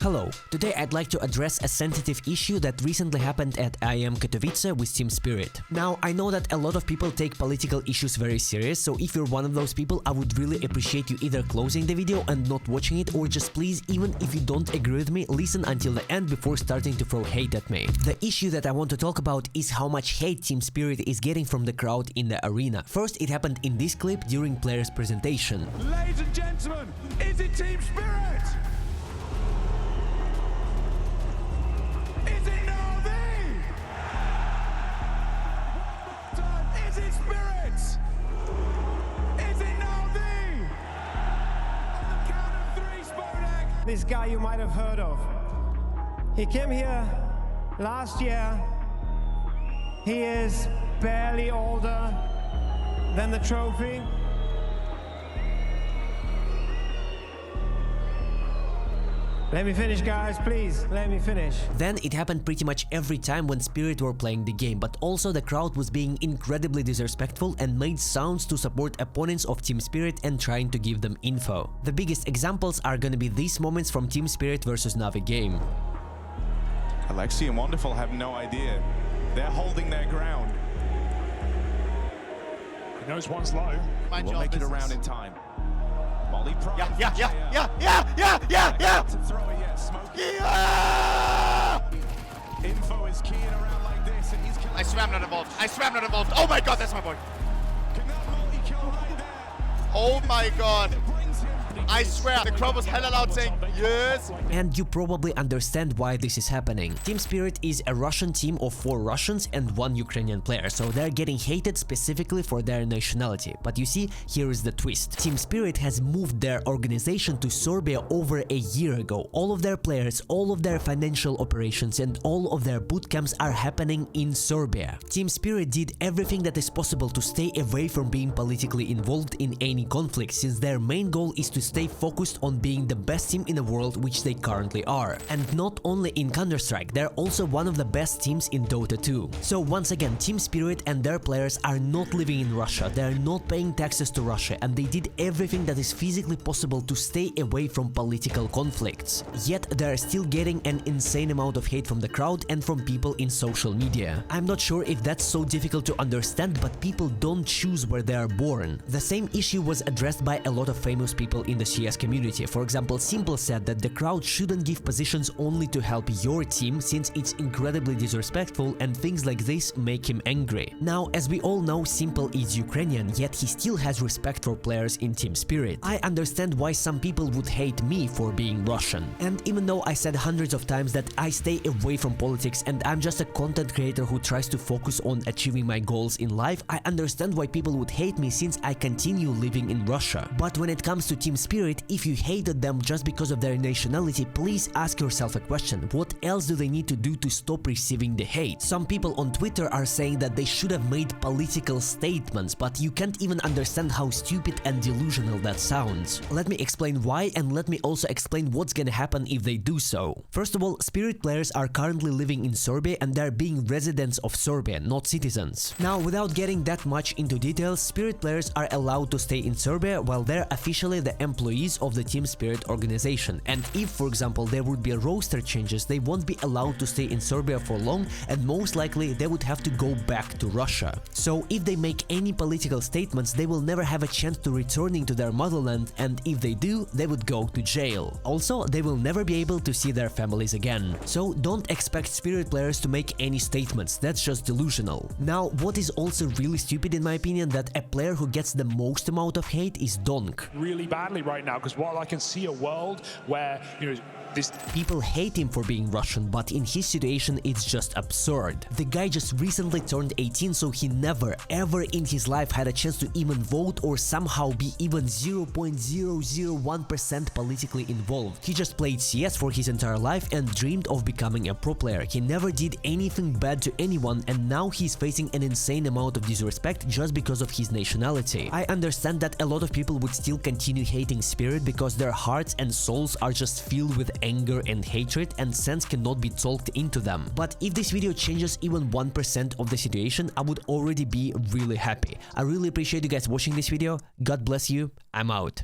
Hello, today I'd like to address a sensitive issue that recently happened at IEM Katowice with Team Spirit. Now, I know that a lot of people take political issues very serious, so if you're one of those people, I would really appreciate you either closing the video and not watching it, or just please, even if you don't agree with me, listen until the end before starting to throw hate at me. The issue that I want to talk about is how much hate Team Spirit is getting from the crowd in the arena. First, it happened in this clip during players' presentation. Ladies and gentlemen, is it Team Spirit? Is it now thee? Is it Spirit? Is it now thee? On the count of three, Spodek. This guy you might have heard of. He came here last year. He is barely older than the trophy. Let me finish, guys, please, let me finish. Then it happened pretty much every time when Spirit were playing the game, but also the crowd was being incredibly disrespectful and made sounds to support opponents of Team Spirit and trying to give them info. The biggest examples are gonna be these moments from Team Spirit versus Navi game. Alexi and Wonderful have no idea. They're holding their ground. He knows one's low. We'll make it around in time. Molly Prime. Yeah. To throw it yet, Smokey. Info is keying around like this, and he's killing. I swear I'm not involved. I swear I'm not involved. Oh my god, that's my boy. Can that multi-kill right there? Oh my god. Brings him. I swear, the crowd was hella loud saying, yes. And you probably understand why this is happening. Team Spirit is a Russian team of 4 Russians and 1 Ukrainian player, so they're getting hated specifically for their nationality. But you see, here is the twist. Team Spirit has moved their organization to Serbia over a year ago. All of their players, all of their financial operations and all of their boot camps are happening in Serbia. Team Spirit did everything that is possible to stay away from being politically involved in any conflict, since their main goal is to stay focused on being the best team in the world, which they currently are. And not only in Counter-Strike, they're also one of the best teams in Dota 2. So once again, Team Spirit and their players are not living in Russia, they're not paying taxes to Russia, and they did everything that is physically possible to stay away from political conflicts. Yet they're still getting an insane amount of hate from the crowd and from people in social media. I'm not sure if that's so difficult to understand, but people don't choose where they are born. The same issue was addressed by a lot of famous people in the CS community. For example, Simple said that the crowd shouldn't give positions only to help your team, since it's incredibly disrespectful and things like this make him angry. Now, as we all know, Simple is Ukrainian, yet he still has respect for players in Team Spirit. I understand why some people would hate me for being Russian. And even though I said hundreds of times that I stay away from politics and I'm just a content creator who tries to focus on achieving my goals in life, I understand why people would hate me since I continue living in Russia. But when it comes to Team Spirit, if you hated them just because of their nationality, please ask yourself a question. What else do they need to do to stop receiving the hate? Some people on Twitter are saying that they should have made political statements, but you can't even understand how stupid and delusional that sounds. Let me explain why, and let me also explain what's gonna happen if they do so. First of all, Spirit players are currently living in Serbia and they're being residents of Serbia, not citizens. Now, without getting that much into details, Spirit players are allowed to stay in Serbia while they're officially the employees of the Team Spirit organization, and if, for example, there would be roster changes, they won't be allowed to stay in Serbia for long, and most likely they would have to go back to Russia. So if they make any political statements, they will never have a chance to returning to their motherland, and if they do, they would go to jail. Also, they will never be able to see their families again. So don't expect Spirit players to make any statements, that's just delusional. Now, what is also really stupid in my opinion, that a player who gets the most amount of hate is Donk. Really badly right now, because while I can see a world where, this people hate him for being Russian, but in his situation it's just absurd. The guy just recently turned 18, so he never ever in his life had a chance to even vote or somehow be even 0.001% politically involved. He just played CS for his entire life and dreamed of becoming a pro player. He never did anything bad to anyone, and now he's facing an insane amount of disrespect just because of his nationality. I understand that a lot of people would still continue hating Spirit because their hearts and souls are just filled with anger and hatred, and sense cannot be talked into them. But if this video changes even 1% of the situation, I would already be really happy. I really appreciate you guys watching this video. God bless you. I'm out.